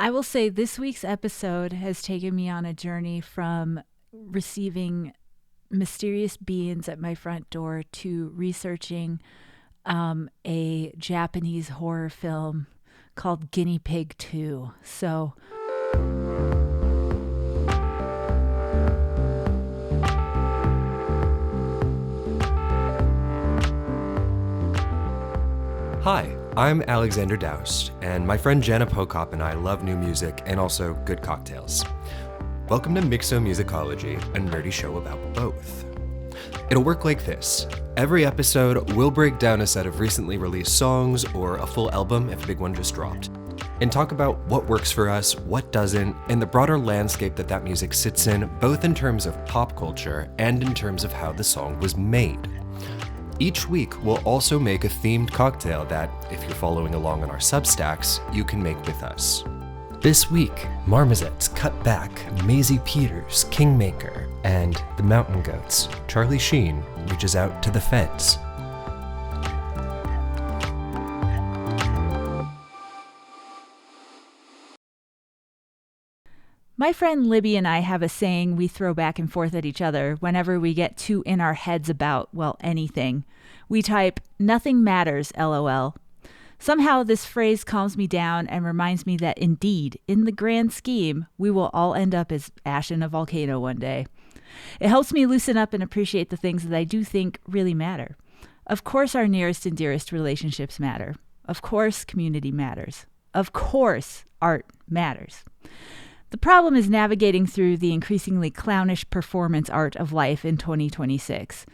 I will say this week's episode has taken me on a journey from receiving mysterious beings at my front door to researching a Japanese horror film called Guinea Pig 2. So Hi, I'm Alexander Doust, and my friend Jana and I love new music and also good cocktails. Welcome to Mixomusicology, a nerdy show about both. It'll work like this. Every episode, we'll break down a set of recently released songs or a full album if a big one just dropped, and talk about what works for us, what doesn't, and the broader landscape that music sits in, both in terms of pop culture and in terms of how the song was made. Each week, we'll also make a themed cocktail that, if you're following along on our Substacks, you can make with us. This week, Marmozets, Cut Back, Maisie Peters, Kingmaker, and the Mountain Goats, Charlie Sheen, reaches out to the feds. my friend Libby and I have a saying we throw back and forth at each other whenever we get too in our heads about, well, anything. We type, "Nothing matters, LOL." Somehow this phrase calms me down and reminds me that indeed, in the grand scheme, we will all end up as ash in a volcano one day. It helps me loosen up and appreciate the things that I do think really matter. Of course our nearest and dearest relationships matter. Of course community matters. Of course art matters. The problem is navigating through the increasingly clownish performance art of life in 2026.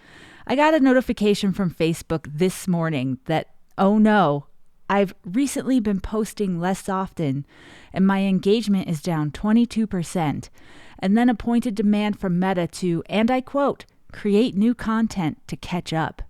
I got a notification from Facebook this morning that, oh no, I've recently been posting less often and my engagement is down 22%, and then a pointed demand from Meta to, and I quote, create new content to catch up.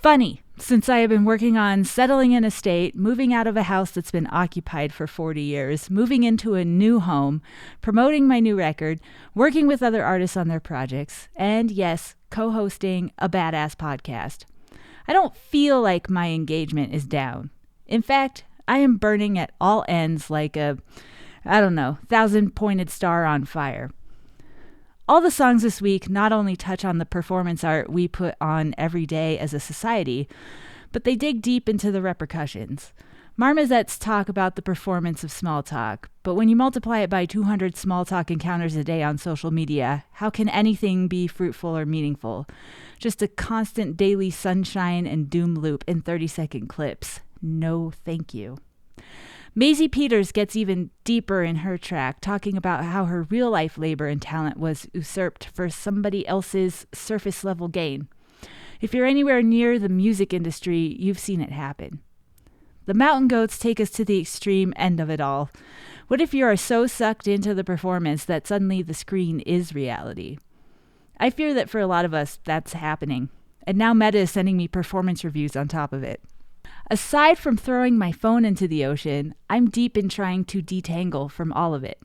Funny, since I have been working on settling in a state, moving out of a house that's been occupied for 40 years, moving into a new home, promoting my new record, working with other artists on their projects, and yes, co-hosting a badass podcast. I don't feel like my engagement is down. In fact, I am burning at all ends like a, 1,000-pointed star on fire. All the songs this week not only touch on the performance art we put on every day as a society, but they dig deep into the repercussions. Marmozets talk about the performance of small talk, but when you multiply it by 200 small talk encounters a day on social media, how can anything be fruitful or meaningful? Just a constant daily sunshine and doom loop in 30-second clips. No, thank you. Maisie Peters gets even deeper in her track, talking about how her real-life labor and talent was usurped for somebody else's surface-level gain. If you're anywhere near the music industry, you've seen it happen. The Mountain Goats take us to the extreme end of it all. What if you are so sucked into the performance that suddenly the screen is reality? I fear that for a lot of us, that's happening. And now Meta is sending me performance reviews on top of it. Aside from throwing my phone into the ocean, I'm deep in trying to detangle from all of it.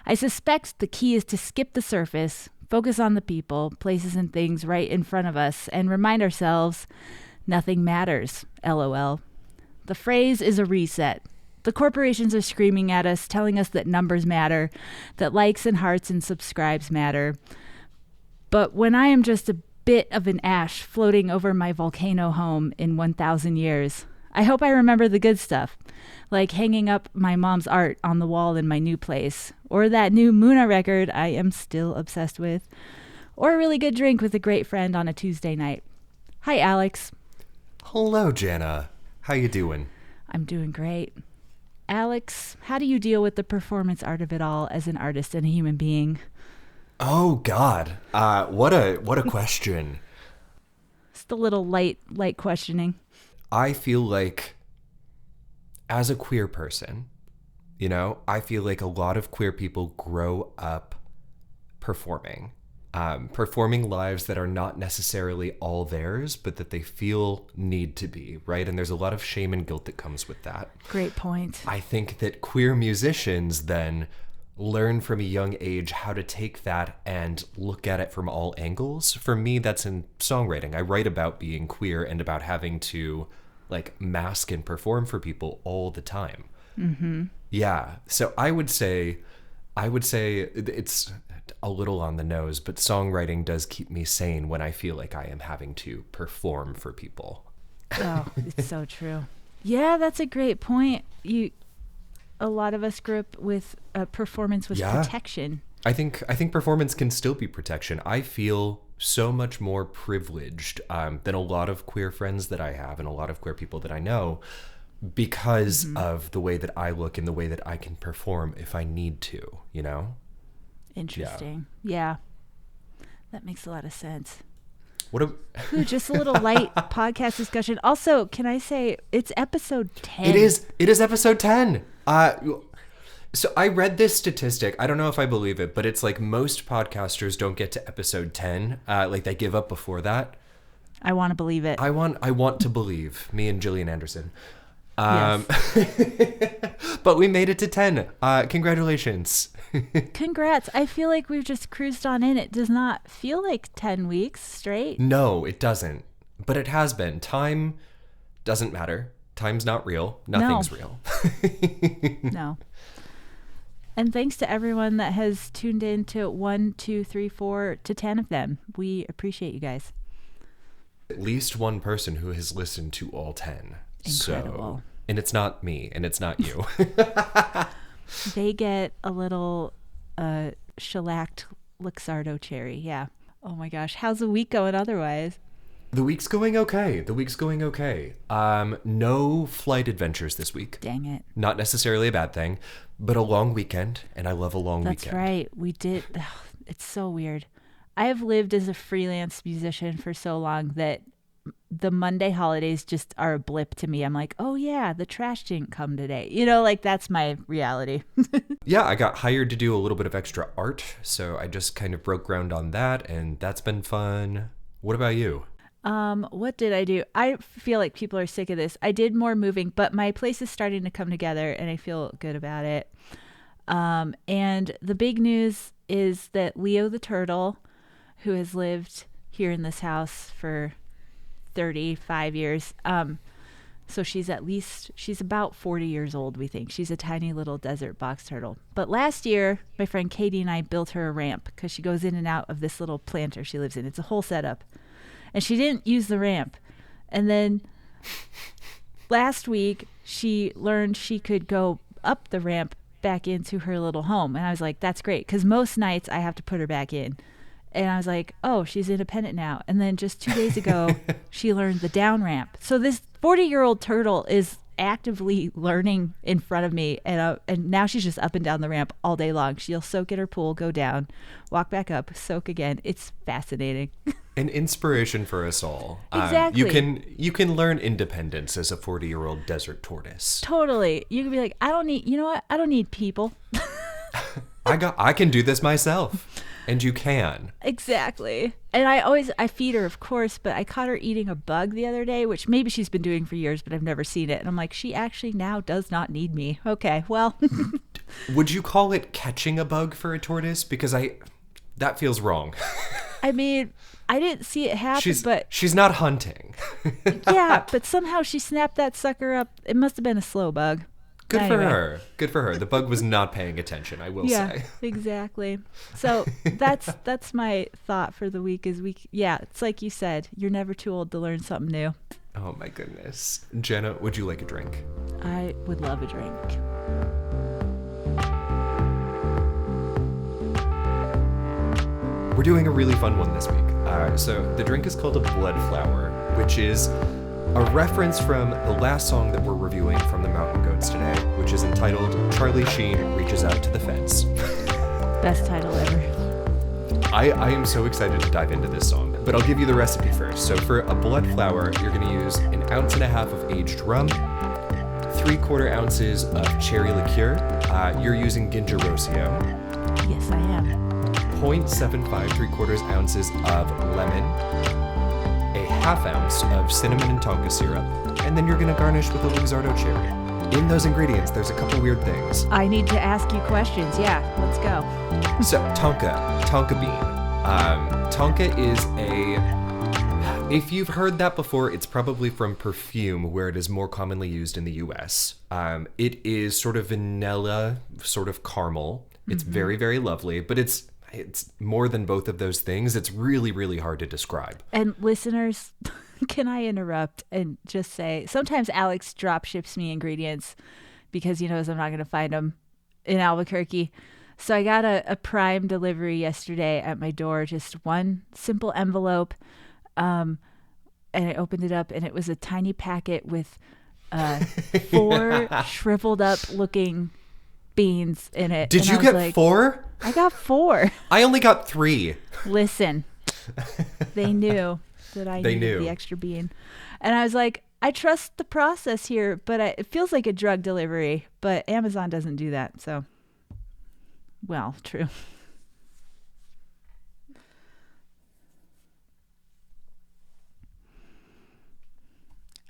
I suspect the key is to skip the surface, focus on the people, places, and things right in front of us, and remind ourselves, nothing matters, LOL. The phrase is a reset. The corporations are screaming at us, telling us that numbers matter, that likes and hearts and subscribes matter. But when I am just a bit of an ash floating over my volcano home in 1,000 years, I hope I remember the good stuff, like hanging up my mom's art on the wall in my new place, or that new Muna record I am still obsessed with, or a really good drink with a great friend on a Tuesday night. Hi, Alex. Hello, Jana. How you doing? I'm doing great. Alex, how do you deal with the performance art of it all as an artist and a human being? Oh, God. What a question. Just a little light questioning. I feel like, as a queer person, I feel like a lot of queer people grow up performing lives that are not necessarily all theirs, but that they feel need to be, right? And there's a lot of shame and guilt that comes with that. Great point. I think that queer musicians then learn from a young age how to take that and look at it from all angles. For me, that's in songwriting. I write about being queer and about having to mask and perform for people all the time. Mm-hmm. Yeah. So I would say it's a little on the nose, but songwriting does keep me sane when I feel like I am having to perform for people. Oh, it's so true. Yeah, that's a great point. A lot of us grew up with performance was protection. I think performance can still be protection. I feel so much more privileged than a lot of queer friends that I have and a lot of queer people that I know because of the way that I look and the way that I can perform if I need to, you know? Interesting. Yeah. That makes a lot of sense. Ooh, just a little light podcast discussion. Also, can I say it's episode 10? It is episode 10. So I read this statistic. I don't know if I believe it, but it's like most podcasters don't get to episode 10. Like they give up before that. I want to believe it. I want to believe. Me and Gillian Anderson. Yes. But we made it to 10. Congratulations. Congrats. I feel like we've just cruised on in. It does not feel like 10 weeks straight. No, it doesn't. But it has been. Time doesn't matter. Time's not real. Nothing's real. No. And thanks to everyone that has tuned in to 1, 2, 3, 4 to 10 of them. We appreciate you guys. At least one person who has listened to all 10. Incredible. And it's not me, and it's not you. They get a little shellacked Luxardo cherry. Yeah. Oh my gosh. How's the week going otherwise? The week's going okay. No flight adventures this week. Dang it. Not necessarily a bad thing, but a long weekend, and I love a long weekend. That's right. We did. It's so weird. I have lived as a freelance musician for so long that the Monday holidays just are a blip to me. I'm like, oh yeah, the trash didn't come today. You know, like that's my reality. Yeah, I got hired to do a little bit of extra art, so I just kind of broke ground on that, and that's been fun. What about you? What did I do? I feel like people are sick of this. I did more moving, but my place is starting to come together and I feel good about it. And the big news is that Leo the turtle, who has lived here in this house for 35 years, so she's about 40 years old, we think. She's a tiny little desert box turtle. But last year, my friend Katie and I built her a ramp because she goes in and out of this little planter she lives in. It's a whole setup. And she didn't use the ramp. And then last week, she learned she could go up the ramp back into her little home. And I was like, that's great. Because most nights I have to put her back in. And I was like, oh, she's independent now. And then just 2 days ago, she learned the down ramp. So this 40-year-old turtle is actively learning in front of me. And now she's just up and down the ramp all day long. She'll soak at her pool, go down, walk back up, soak again. It's fascinating. An inspiration for us all. Exactly. You can learn independence as a 40-year-old desert tortoise. Totally. You can be like, I don't need people. I can do this myself. And you can. Exactly. And I feed her, of course, but I caught her eating a bug the other day, which maybe she's been doing for years, but I've never seen it. And I'm like, she actually now does not need me. Okay, well. Would you call it catching a bug for a tortoise? Because that feels wrong. I mean, I didn't see it happen, but she's not hunting. Yeah, but somehow she snapped that sucker up. It must have been a slow bug. Good for her. Good for her. The bug was not paying attention, I will say. Yeah, exactly. So that's my thought for the week is it's like you said, you're never too old to learn something new. Oh my goodness. Jana, would you like a drink? I would love a drink. We're doing a really fun one this week. So the drink is called a blood flower, which is a reference from the last song that we're reviewing from the Mountain Goats today, which is entitled Charlie Sheen Reaches Out to the Fence. Best title ever. I am so excited to dive into this song, but I'll give you the recipe first. So for a blood flower, you're going to use 1.5 ounces of aged rum, 3/4 ounces of cherry liqueur. You're using ginger rocio. Yes, I am. 0.75 3/4 ounces of lemon, 1/2 ounce of cinnamon and Tonka syrup, and then you're going to garnish with a Luxardo cherry. In those ingredients, there's a couple weird things. I need to ask you questions. Yeah, let's go. So, Tonka bean. Tonka is If you've heard that before, it's probably from perfume, where it is more commonly used in the US. It is sort of vanilla, sort of caramel. It's very, very lovely, but it's more than both of those things. It's really, really hard to describe. And listeners, can I interrupt and just say, sometimes Alex drop ships me ingredients because he knows I'm not going to find them in Albuquerque. So I got a Prime delivery yesterday at my door, just one simple envelope. And I opened it up, and it was a tiny packet with 4 shriveled up looking beans in it. Did you get 4? I got 4. I only got 3. Listen, they knew that I needed the extra bean. And I was like, I trust the process here, but it feels like a drug delivery. But Amazon doesn't do that. So, well, true.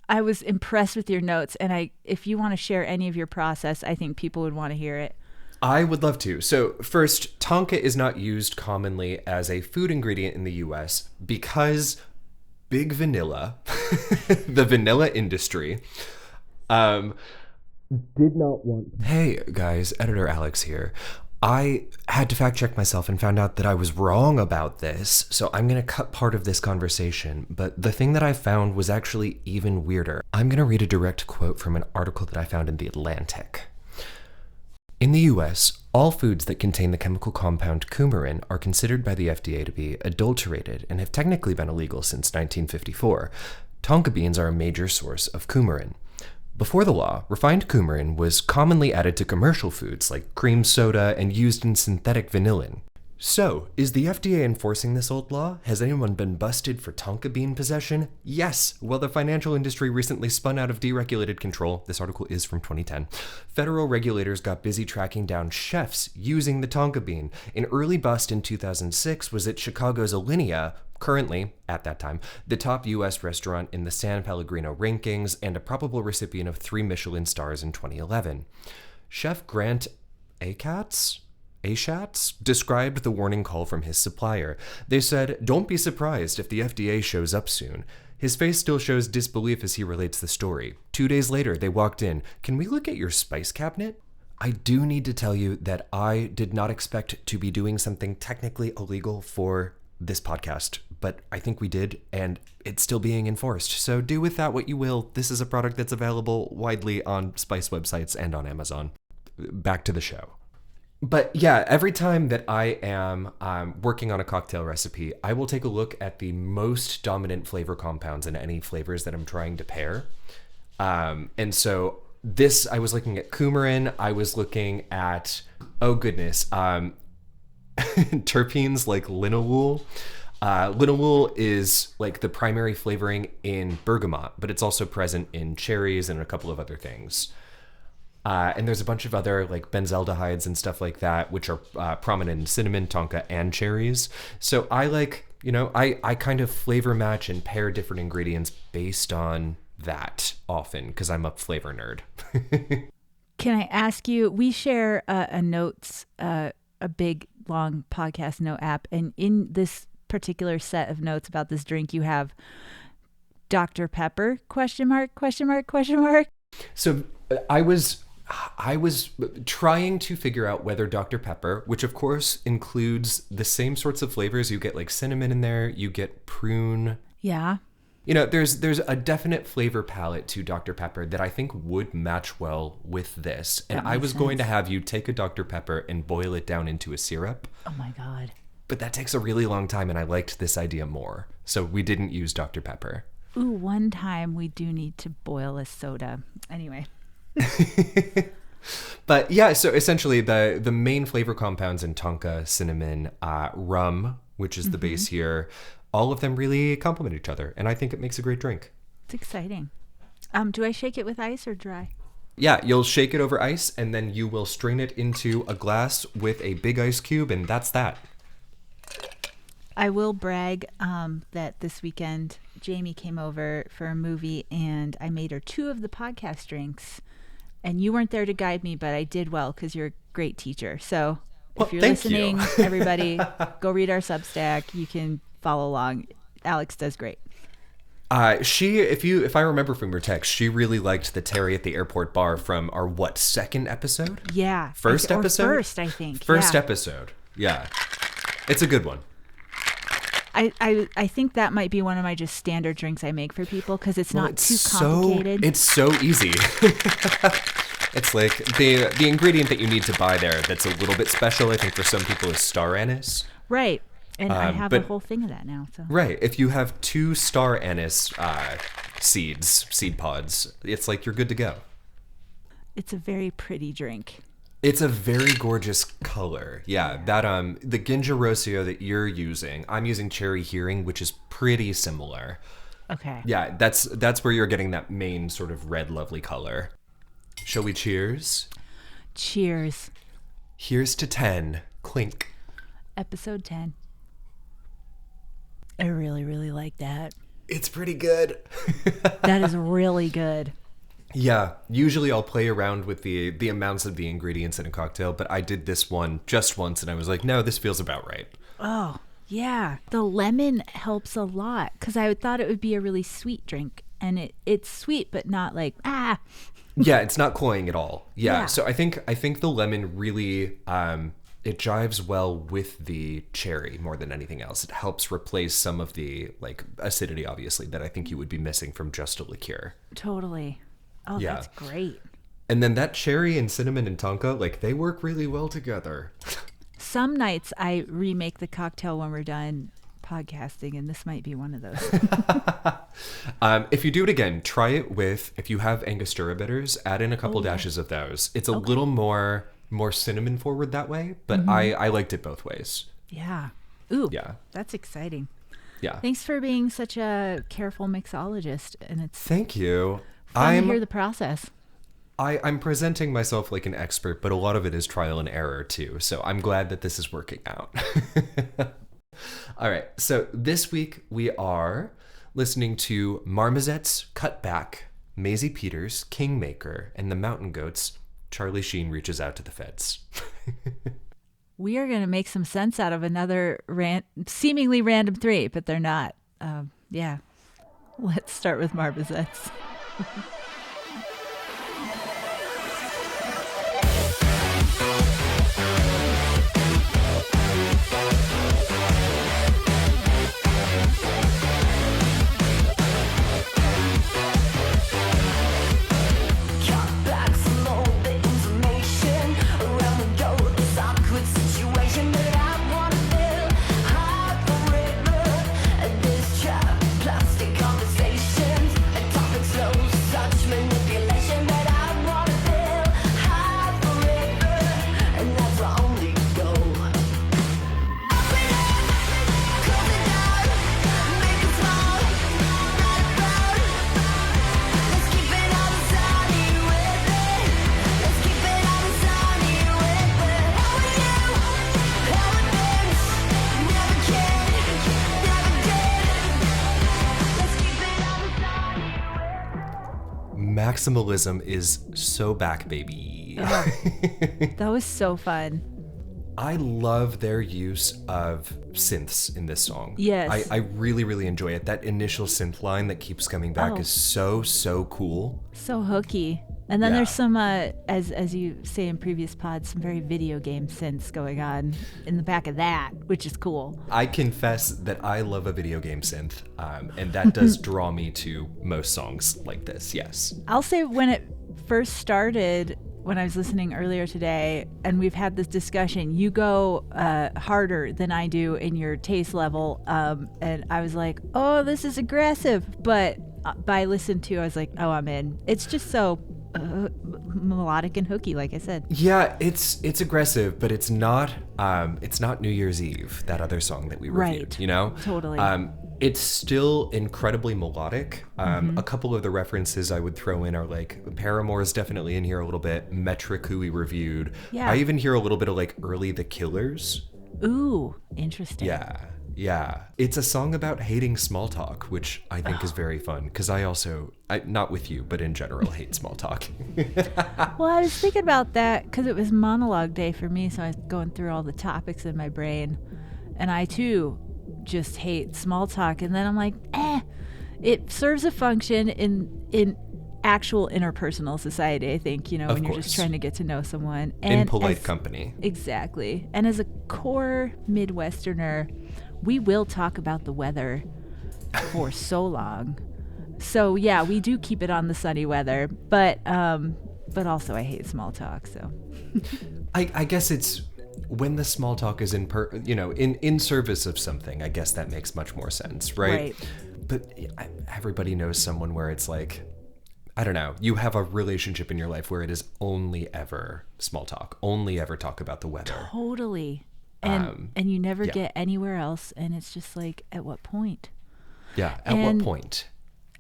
I was impressed with your notes, and if you want to share any of your process, I think people would want to hear it. I would love to. So first, Tonka is not used commonly as a food ingredient in the US because Big Vanilla, the vanilla industry, did not want... Hey guys, Editor Alex here. I had to fact check myself and found out that I was wrong about this, so I'm going to cut part of this conversation, but the thing that I found was actually even weirder. I'm going to read a direct quote from an article that I found in The Atlantic. In the US, all foods that contain the chemical compound coumarin are considered by the FDA to be adulterated and have technically been illegal since 1954. Tonka beans are a major source of coumarin. Before the law, refined coumarin was commonly added to commercial foods like cream soda and used in synthetic vanillin. So, is the FDA enforcing this old law? Has anyone been busted for Tonka bean possession? Yes! Well, the financial industry recently spun out of deregulated control. This article is from 2010. Federal regulators got busy tracking down chefs using the Tonka bean. An early bust in 2006 was at Chicago's Alinea, currently, at that time, the top U.S. restaurant in the San Pellegrino rankings and a probable recipient of 3 Michelin stars in 2011. Chef Grant Achatz described the warning call from his supplier. They said, "Don't be surprised if the FDA shows up soon." His face still shows disbelief as he relates the story. 2 days later, they walked in. "Can we look at your spice cabinet?" I do need to tell you that I did not expect to be doing something technically illegal for this podcast, but I think we did, and it's still being enforced. So do with that what you will. This is a product that's available widely on spice websites and on Amazon. Back to the show. But yeah, every time that I am working on a cocktail recipe, I will take a look at the most dominant flavor compounds in any flavors that I'm trying to pair. And so this, I was looking at coumarin, I was looking at, oh goodness, terpenes like linalool. Linalool is like the primary flavoring in bergamot, but it's also present in cherries and a couple of other things. And there's a bunch of other like benzaldehydes and stuff like that, which are prominent in cinnamon, tonka, and cherries. So I like, I kind of flavor match and pair different ingredients based on that often because I'm a flavor nerd. Can I ask you, we share a notes, a big, long podcast note app. And in this particular set of notes about this drink, you have Dr. Pepper, question mark. So I was trying to figure out whether Dr. Pepper, which of course includes the same sorts of flavors, you get like cinnamon in there, you get prune. Yeah. There's a definite flavor palette to Dr. Pepper that I think would match well with this. And I was going to have you take a Dr. Pepper and boil it down into a syrup. Oh my God. But that takes a really long time and I liked this idea more. So we didn't use Dr. Pepper. Ooh, one time we do need to boil a soda. Anyway. But yeah, so essentially the main flavor compounds in tonka, cinnamon, rum, which is the base here, all of them really complement each other, and I think it makes a great drink. It's exciting. Do I shake it with ice or dry? Yeah, you'll shake it over ice, and then you will strain it into a glass with a big ice cube, and that's that. I will brag that this weekend Jamie came over for a movie, and I made her 2 of the podcast drinks. And you weren't there to guide me, but I did well because you're a great teacher. So if you're listening, everybody, go read our Substack. You can follow along. Alex does great. If I remember from your text, she really liked the Terry at the airport bar from our second episode? Yeah. First episode? First, I think. First episode. Yeah. It's a good one. I think that might be one of my just standard drinks I make for people because it's not too complicated. It's so easy. It's like the ingredient that you need to buy there that's a little bit special, I think, for some people is star anise. Right. And I have a whole thing of that now. So. Right. If you have 2 star anise seed pods, it's like you're good to go. It's a very pretty drink. It's a very gorgeous color. Yeah. That the Ginja Rossio that you're using, I'm using Cherry Hearing, which is pretty similar. Okay. Yeah, that's where you're getting that main sort of red lovely color. Shall we cheers? Cheers. Here's to 10. Clink. Episode 10. I really, really like that. It's pretty good. That is really good. Yeah, usually I'll play around with the amounts of the ingredients in a cocktail, but I did this one just once and I was like, no, this feels about right. Oh, yeah. The lemon helps a lot because I thought it would be a really sweet drink. And it's sweet, but not like, Yeah, it's not cloying at all. Yeah. Yeah. So I think the lemon really it jives well with the cherry more than anything else. It helps replace some of the like acidity, obviously, that I think you would be missing from just a liqueur. Totally. Oh, Yeah. That's great. And then that cherry and cinnamon and tonka, like they work really well together. Some nights I remake the cocktail when we're done podcasting, and this might be one of those. If you do it again, try it with, if you have Angostura bitters, add in a couple dashes of those. It's a little more cinnamon forward that way, but I liked it both ways. Yeah. Ooh. Yeah. That's exciting. Yeah. Thanks for being such a careful mixologist, and it's Thank you. fun to hear the process. I'm presenting myself like an expert, but a lot of it is trial and error too. So I'm glad that this is working out. All right. So this week we are listening to Marmozets, Cut Back, Maisie Peters, Kingmaker, and the Mountain Goats. Charlie Sheen reaches out to the feds. We are going to make some sense out of another seemingly random 3, but they're not. Yeah. Let's start with Marmozets. Maximalism is so back, baby. That was so fun. I love their use of synths in this song. Yes. I really, really enjoy it. That initial synth line that keeps coming back is so cool. So hooky. And then Yeah. there's some, as you say in previous pods, some very video game synths going on in the back of that, which is cool. I confess that I love a video game synth, and that does draw me to most songs like this, yes. I'll say when it first started, when I was listening earlier today, and we've had this discussion, you go harder than I do in your taste level, and I was like, oh, this is aggressive. But by listen to, I was like, oh, I'm in. It's just so melodic and hooky, like I said. Yeah, it's aggressive, but it's not New Year's Eve, that other song that we reviewed, Right. you know? Totally. It's still incredibly melodic. A couple of the references I would throw in are like Paramore is definitely in here a little bit. Metric, who we reviewed. Yeah. I even hear a little bit of like early The Killers. Ooh, interesting. Yeah. It's a song about hating small talk, which I think is very fun because I not with you, but in general, hate small talk. Well, I was thinking about that because it was monologue day for me, so I was going through all the topics in my brain, and I too just hate small talk. And then I'm like, it serves a function in actual interpersonal society, I think, you know, Of when you're course. just trying to get to know someone. In polite company. Exactly. And as a core Midwesterner, we will talk about the weather for so long. So yeah, we do keep it on the sunny weather, but also I hate small talk, so. I guess it's when the small talk is in service of something. I guess that makes much more sense, right? But everybody knows someone where it's like, I don't know, you have a relationship in your life where it is only ever small talk, only ever talk about the weather. Totally. And you never get anywhere else, and it's just like, at what point? Yeah, at what point?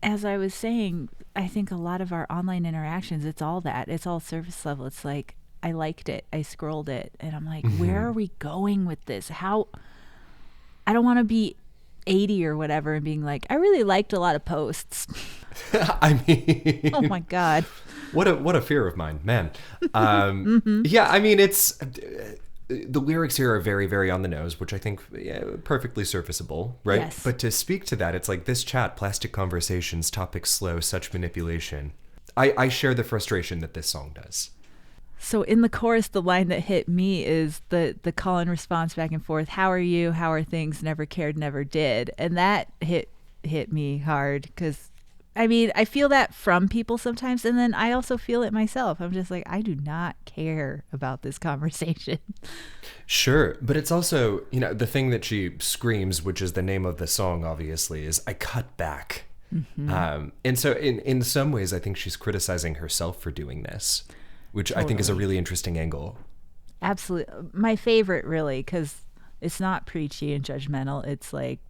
As I was saying, I think a lot of our online interactions, it's all that. It's all surface level. It's like, I liked it, I scrolled it, and I'm like, where are we going with this? How? I don't want to be 80 or whatever and being like, I really liked a lot of posts. I mean, oh my God, what a fear of mine, man. Yeah, I mean, it's the lyrics here are very, very on the nose, which I think perfectly serviceable, right? Yes. But to speak to that, it's like this chat, plastic conversations, topics slow, such manipulation. I share the frustration that this song does. So in the chorus, the line that hit me is the call and response back and forth. How are you? How are things? Never cared, never did. And that hit me hard because, I mean, I feel that from people sometimes. And then I also feel it myself. I'm just like, I do not care about this conversation. Sure. But it's also, you know, the thing that she screams, which is the name of the song, obviously, is I cut back. Mm-hmm. And so in some ways, I think she's criticizing herself for doing this, which I think is a really interesting angle. Absolutely. My favorite, really, because it's not preachy and judgmental. It's like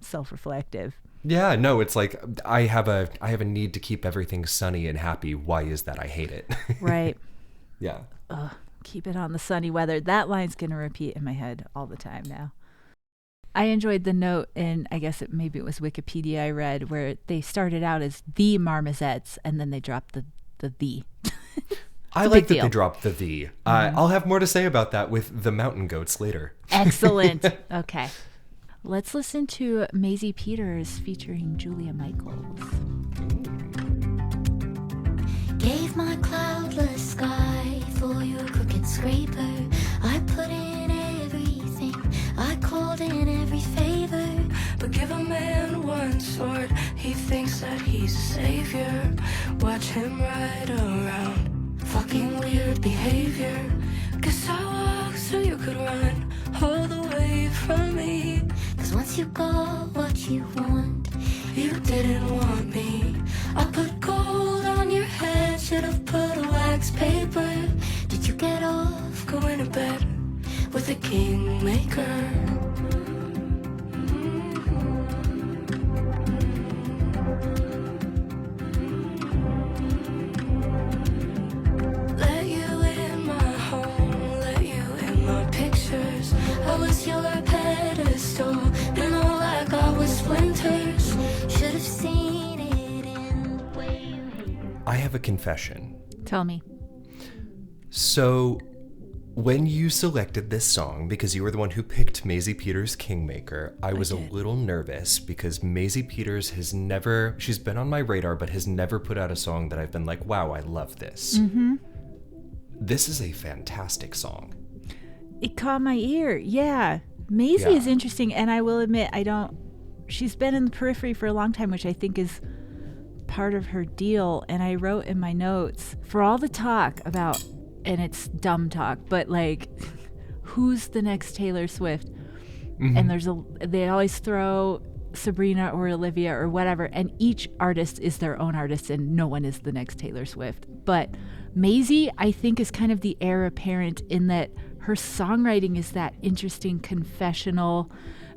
self-reflective. Yeah, no, it's like I have a need to keep everything sunny and happy. Why is that? I hate it. Right. Yeah. Keep it on the sunny weather. That line's going to repeat in my head all the time now. I enjoyed the note in, I guess maybe it was Wikipedia I read, where they started out as the Marmozets and then they dropped the. I like that they dropped the the. Mm-hmm. I'll have more to say about that with the Mountain Goats later. Excellent. Okay. Let's listen to Maisie Peters featuring Julia Michaels. Gave my cloudless sky for your crooked scraper. I put in everything, I called in every favor. But give a man one sword, he thinks that he's a savior. Watch him ride around. Fucking weird behavior. Guess I walk so you could run all the way from me. Cause once you got what you want, you didn't want me. I put gold on your head, should've put wax paper. Did you get off going to bed with a kingmaker? I have a confession. Tell me. So, when you selected this song, because you were the one who picked Maisie Peters' Kingmaker, I was a little nervous because Maisie Peters she's been on my radar, but has never put out a song that I've been like, wow, I love this. Mm-hmm. This is a fantastic song. It caught my ear. Yeah. Maisie is interesting, and I will admit, she's been in the periphery for a long time, which I think is part of her deal. And I wrote in my notes, for all the talk about, and it's dumb talk, but like, who's the next Taylor Swift? Mm-hmm. And they always throw Sabrina or Olivia or whatever, and each artist is their own artist, and no one is the next Taylor Swift. But Maisie, I think, is kind of the heir apparent in that her songwriting is that interesting, confessional,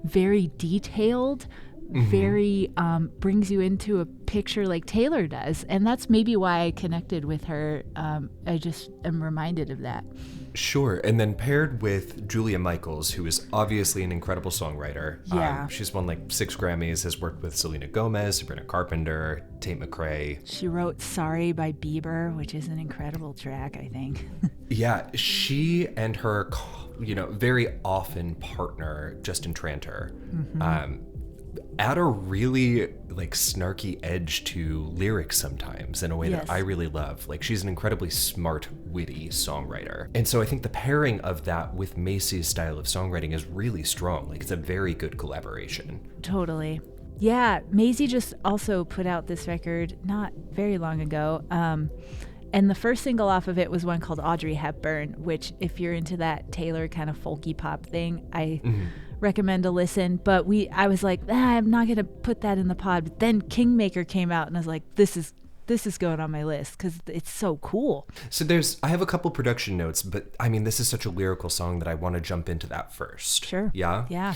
very detailed, mm-hmm. very brings you into a picture like Taylor does. And that's maybe why I connected with her. I just am reminded of that. Sure. And then paired with Julia Michaels, who is obviously an incredible songwriter. Yeah. She's won like 6 Grammys, has worked with Selena Gomez, Sabrina Carpenter, Tate McRae. She wrote Sorry by Bieber, which is an incredible track, I think. Yeah, she and her, very often partner, Justin Tranter, mm-hmm. add a really like snarky edge to lyrics sometimes in a way Yes. that I really love. Like, she's an incredibly smart, witty songwriter. And so I think the pairing of that with Maisie's style of songwriting is really strong. Like, it's a very good collaboration. Totally. Yeah, Maisie just also put out this record not very long ago. And the first single off of it was one called Audrey Hepburn, which, if you're into that Taylor kind of folky pop thing, I recommend a listen. But I was like, I'm not going to put that in the pod. But then Kingmaker came out, and I was like, this is going on my list because it's so cool. So I have a couple production notes, but I mean, this is such a lyrical song that I want to jump into that first. Sure. Yeah? Yeah.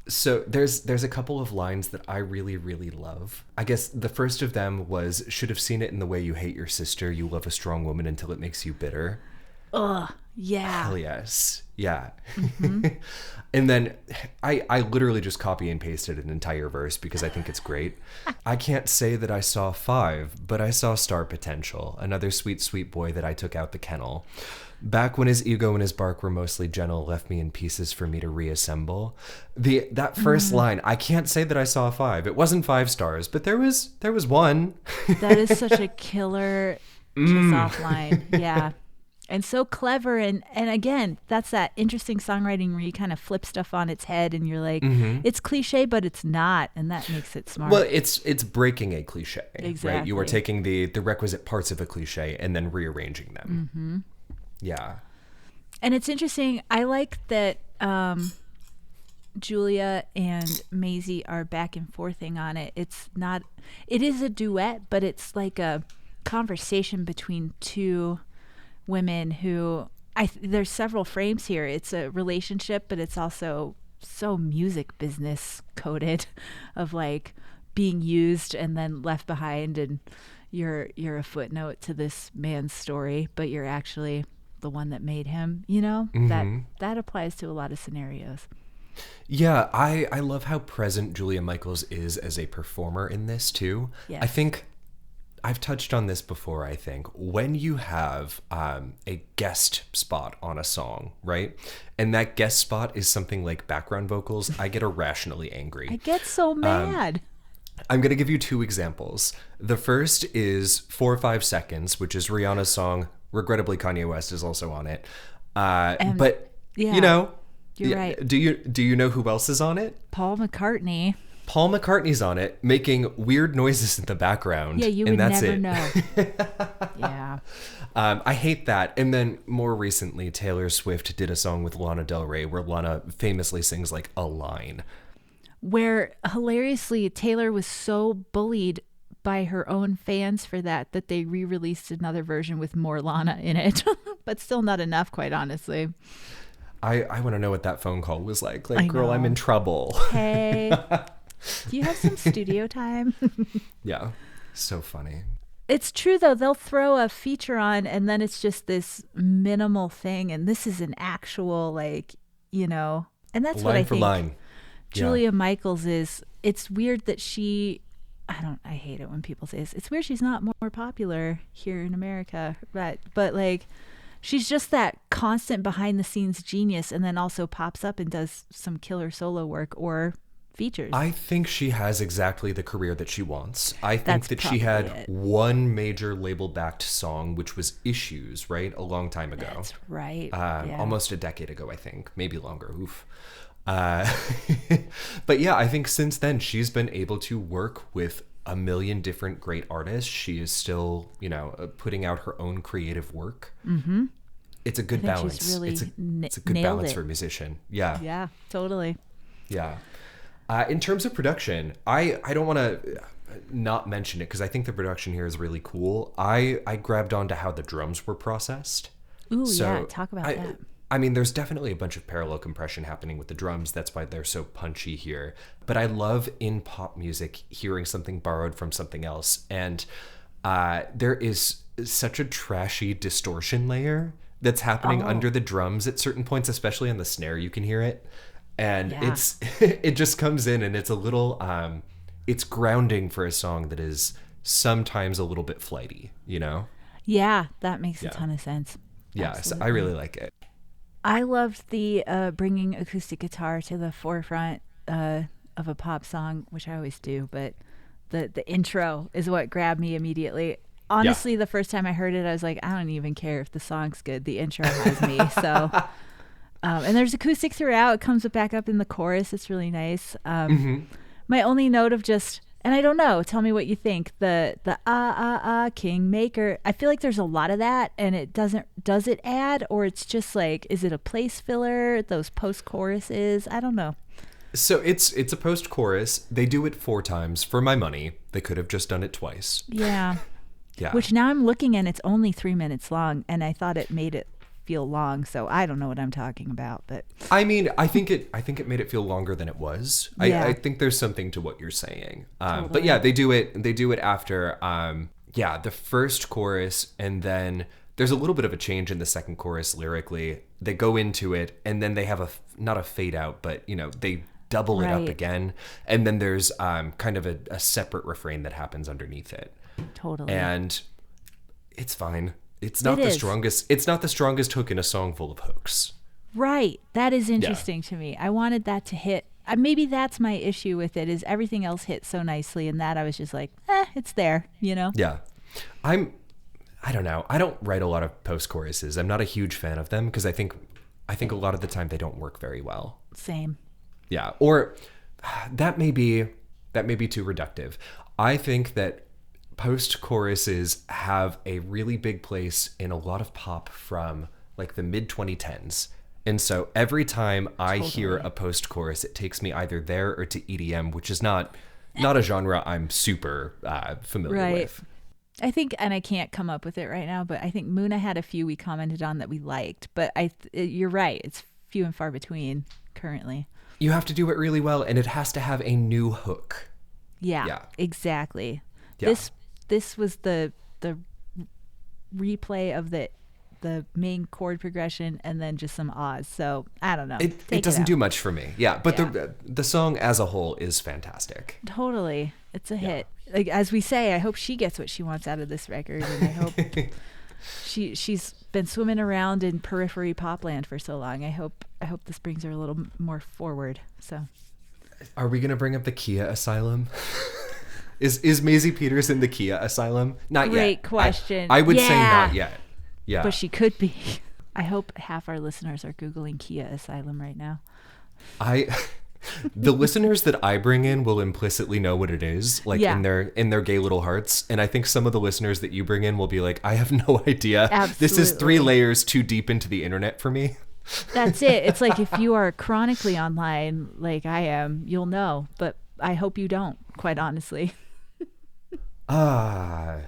So there's a couple of lines that I really, really love. I guess the first of them was, should have seen it in the way you hate your sister. You love a strong woman until it makes you bitter. Ugh. Yeah. Hell yes. Yeah. And then I literally just copy and pasted an entire verse because I think it's great. I can't say that I saw 5, but I saw star potential. Another sweet, sweet boy that I took out the kennel. Back when his ego and his bark were mostly gentle, left me in pieces for me to reassemble. That first line, I can't say that I saw 5. It wasn't 5 stars, but there was one. That is such a killer kiss off line. Yeah. And so clever. And again, that's that interesting songwriting where you kind of flip stuff on its head and you're like, it's cliche, but it's not. And that makes it smart. Well, it's breaking a cliche. Exactly. Right? You are taking the requisite parts of a cliche and then rearranging them. Yeah. And it's interesting. I like that Julia and Maisie are back and forthing on it. It is a duet, but it's like a conversation between two women who there's several frames here. It's a relationship, but it's also so music business coded of like being used and then left behind, and you're a footnote to this man's story, but you're actually the one that made him, that applies to a lot of scenarios. Yeah, I love how present Julia Michaels is as a performer in this too. Yes. I think I've touched on this before. I think when you have a guest spot on a song, right? And that guest spot is something like background vocals, I get irrationally angry. I get so mad. I'm going to give you 2 examples. The first is 4 or 5 Seconds, which is Rihanna's song. Regrettably, Kanye West is also on it. But, yeah, you're right. Do you know who else is on it? Paul McCartney. Paul McCartney's on it, making weird noises in the background. Yeah, you would never know. Yeah. I hate that. And then more recently, Taylor Swift did a song with Lana Del Rey where Lana famously sings like a line. Where hilariously, Taylor was so bullied by her own fans for that they re-released another version with more Lana in it, but still not enough, quite honestly. I want to know what that phone call was like. Like, girl, I'm in trouble. Hey, do you have some studio time? Yeah, so funny. It's true, though. They'll throw a feature on, and then it's just this minimal thing, and this is an actual, and that's what I think. Line for line. Julia Michaels is. It's weird that she. I hate it when people say this. It's weird she's not more popular here in America, but she's just that constant behind the scenes genius, and then also pops up and does some killer solo work or features. I think she has exactly the career that she wants. I think that she had one major label-backed song, which was Issues, right? A long time ago. That's right. Almost a decade ago, I think. Maybe longer. Oof. But yeah, I think since then she's been able to work with a million different great artists. She is still, putting out her own creative work. Mm-hmm. It's a good balance. She's really it's a good balance for a musician. Yeah. Yeah, totally. Yeah. In terms of production, I don't want to not mention it because I think the production here is really cool. I grabbed onto how the drums were processed. Ooh, yeah. Talk about that. I mean, there's definitely a bunch of parallel compression happening with the drums. That's why they're so punchy here. But I love in pop music hearing something borrowed from something else. And there is such a trashy distortion layer that's happening under the drums at certain points, especially on the snare. You can hear it. And it just comes in, and it's a little, it's grounding for a song that is sometimes a little bit flighty, Yeah, that makes a ton of sense. Yeah, so I really like it. I loved the bringing acoustic guitar to the forefront of a pop song, which I always do, but the intro is what grabbed me immediately. Honestly, the first time I heard it, I was like, I don't even care if the song's good. The intro has me. So, and there's acoustic throughout. It comes back up in the chorus. It's really nice. My only note of just, and I don't know, tell me what you think. The Kingmaker. I feel like there's a lot of that, and does it add, or it's just like, is it a place filler? Those post choruses. I don't know. So it's a post chorus. They do it 4 times. For my money, they could have just done it twice. Yeah. Yeah. Which now I'm looking and it's only 3 minutes long, and I thought it made it feel long, so I don't know what I'm talking about. But I mean, I think it made it feel longer than it was. Yeah. I think there's something to what you're saying. Totally. But yeah, they do it after the first chorus, and then there's a little bit of a change in the second chorus lyrically. They go into it, and then they have not a fade out, but they double it up again, and then there's kind of a separate refrain that happens underneath it. Totally. And it's fine. It's not the strongest. It's not the strongest hook in a song full of hooks. Right. That is interesting to me. I wanted that to hit. Maybe that's my issue with it, is everything else hit so nicely, and that I was just like, it's there, Yeah. I don't know. I don't write a lot of post choruses. I'm not a huge fan of them because I think a lot of the time they don't work very well. Same. Yeah. Or that may be too reductive. I think that post choruses have a really big place in a lot of pop from like the mid 2010s. And so every time I hear a post chorus, it takes me either there or to EDM, which is not a genre I'm super familiar with. I think, and I can't come up with it right now, but I think Muna had a few we commented on that we liked, but you're right. It's few and far between currently. You have to do it really well, and it has to have a new hook. Yeah. Exactly. Yeah. This was the replay of the main chord progression and then just some ahs. So I don't know. It doesn't do much for me. Yeah, but the song as a whole is fantastic. Totally, it's a hit. Like as we say, I hope she gets what she wants out of this record, and I hope she's been swimming around in periphery popland for so long. I hope this brings her a little more forward. So, are we gonna bring up the Kia Asylum? Is Maisie Peters in the Kia Asylum? Not yet. Great question. I would say not yet. Yeah. But she could be. I hope half our listeners are Googling Kia Asylum right now. The listeners that I bring in will implicitly know what it is, like in their gay little hearts. And I think some of the listeners that you bring in will be like, I have no idea. Absolutely. This is 3 layers too deep into the internet for me. That's it. It's like if you are chronically online like I am, you'll know. But I hope you don't, quite honestly. Mountain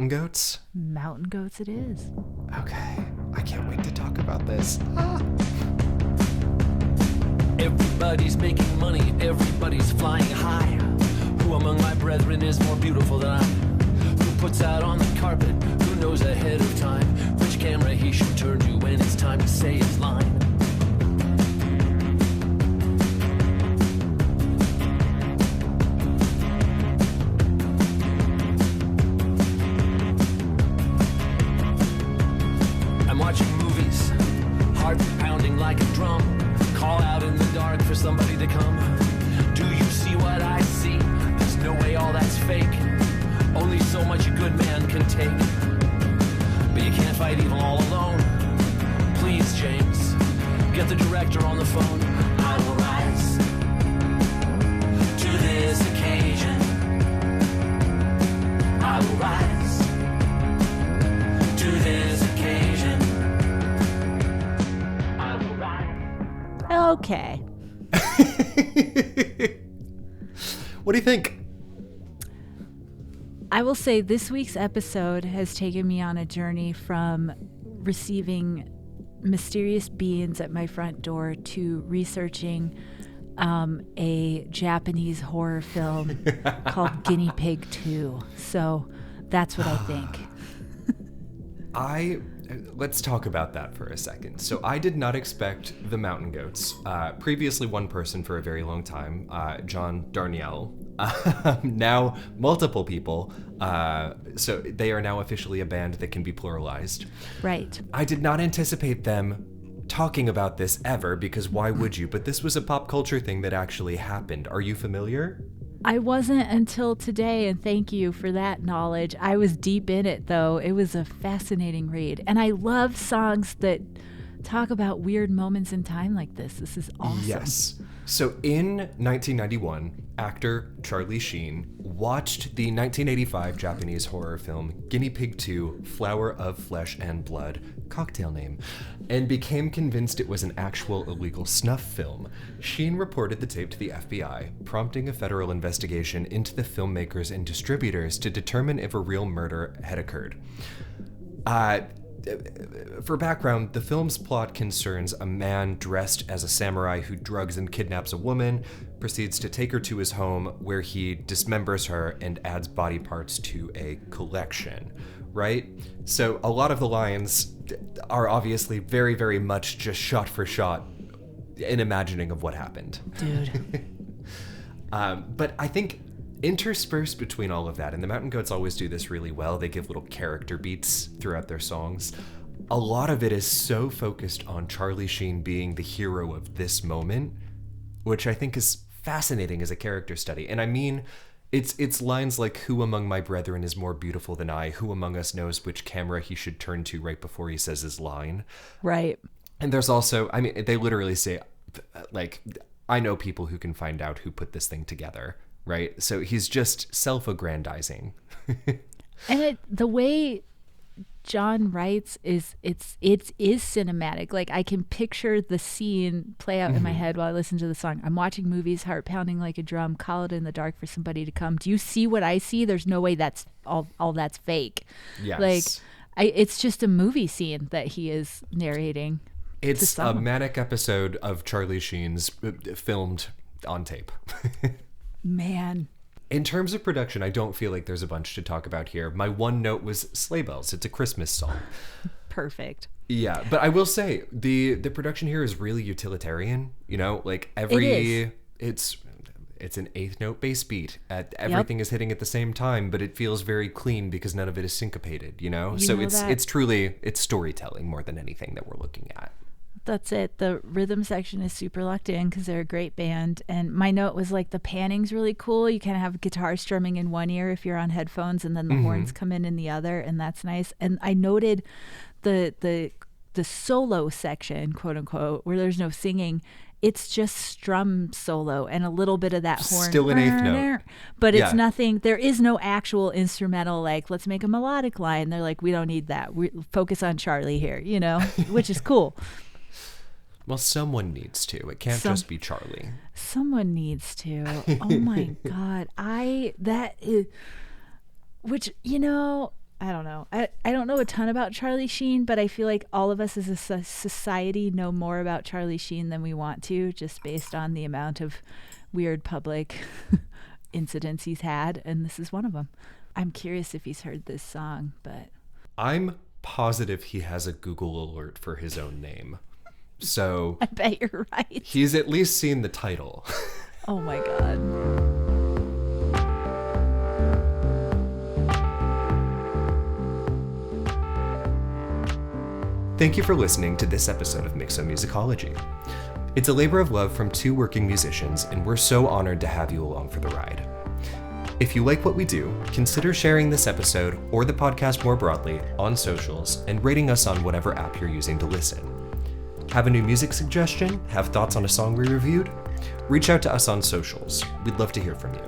goats? Mountain goats it is. Okay. I can't wait to talk about this. Everybody's making money, everybody's flying high. Who among my brethren is more beautiful than I? Who puts out on the carpet? Who knows ahead of time which camera he should turn to when it's time to say his line? I'm watching movies, heart pounding like a drum. Call out in the dark for somebody to come. Do you see what I see? There's no way all that's fake. Only so much a good man can take. But you can't fight evil all alone. Please, James, get the director on the phone. I will rise to this occasion. I will rise to this occasion. I will rise. Okay. What do you think? I will say this week's episode has taken me on a journey from receiving mysterious beings at my front door to researching a Japanese horror film called Guinea Pig 2. So that's what I think. Let's talk about that for a second. So I did not expect the mountain goats. Previously one person for a very long time, John Darnielle. Now multiple people. So they are now officially a band that can be pluralized. Right. I did not anticipate them talking about this ever, because why would you? But this was a pop culture thing that actually happened. Are you familiar? I wasn't until today, and thank you for that knowledge. I was deep in it, though. It was a fascinating read. And I love songs that talk about weird moments in time like this. This is awesome. Yes. So in 1991, actor Charlie Sheen watched the 1985 Japanese horror film Guinea Pig 2: Flower of Flesh and Blood, cocktail name, and became convinced it was an actual illegal snuff film. Sheen reported the tape to the FBI, prompting a federal investigation into the filmmakers and distributors to determine if a real murder had occurred. For background, the film's plot concerns a man dressed as a samurai who drugs and kidnaps a woman, proceeds to take her to his home where he dismembers her and adds body parts to a collection, right? So a lot of the lines are obviously very, very much just shot for shot an imagining of what happened. Dude. But I think interspersed between all of that, and the Mountain Goats always do this really well, they give little character beats throughout their songs. A lot of it is so focused on Charlie Sheen being the hero of this moment, which I think is fascinating as a character study. And I mean, it's lines like, "Who among my brethren is more beautiful than I? Who among us knows which camera he should turn to right before he says his line?" Right. And there's also, I mean, they literally say, like, "I know people who can find out who put this thing together." Right? So he's just self-aggrandizing. And the way John writes is cinematic. Like, I can picture the scene play out in my head while I listen to the song. I'm watching movies, heart pounding like a drum, call it in the dark for somebody to come. Do you see what I see? There's no way that's all that's fake. Yes. Like, it's just a movie scene that he is narrating. It's a manic episode of Charlie Sheen's filmed on tape. Man. In terms of production, I don't feel like there's a bunch to talk about here. My one note was Sleigh Bells. It's a Christmas song. Perfect. Yeah, but I will say the production here is really utilitarian. You know, like it's an eighth note bass beat. Everything is hitting at the same time, but it feels very clean because none of it is syncopated. You know, it's truly storytelling more than anything that we're looking at. That's it. The rhythm section is super locked in because they're a great band. And my note was like, the panning's really cool. You kind of have guitar strumming in one ear if you're on headphones, and then the horns come in the other, and that's nice. And I noted the solo section, quote unquote, where there's no singing. It's just strum solo and a little bit of that horn. Still an eighth note. But it's nothing. There is no actual instrumental, like, let's make a melodic line. They're like, we don't need that. We focus on Charlie here, you know, which is cool. Well, someone needs to. It can't just be Charlie. Someone needs to. Oh my God. Which, you know, I don't know. I don't know a ton about Charlie Sheen, but I feel like all of us as a society know more about Charlie Sheen than we want to, just based on the amount of weird public incidents he's had. And this is one of them. I'm curious if he's heard this song, but I'm positive he has a Google alert for his own name. So I bet you're right. He's at least seen the title. Oh my God. Thank you for listening to this episode of Mixomusicology. It's a labor of love from two working musicians, and we're so honored to have you along for the ride. If you like what we do, consider sharing this episode or the podcast more broadly on socials and rating us on whatever app you're using to listen. Have a new music suggestion? Have thoughts on a song we reviewed? Reach out to us on socials. We'd love to hear from you.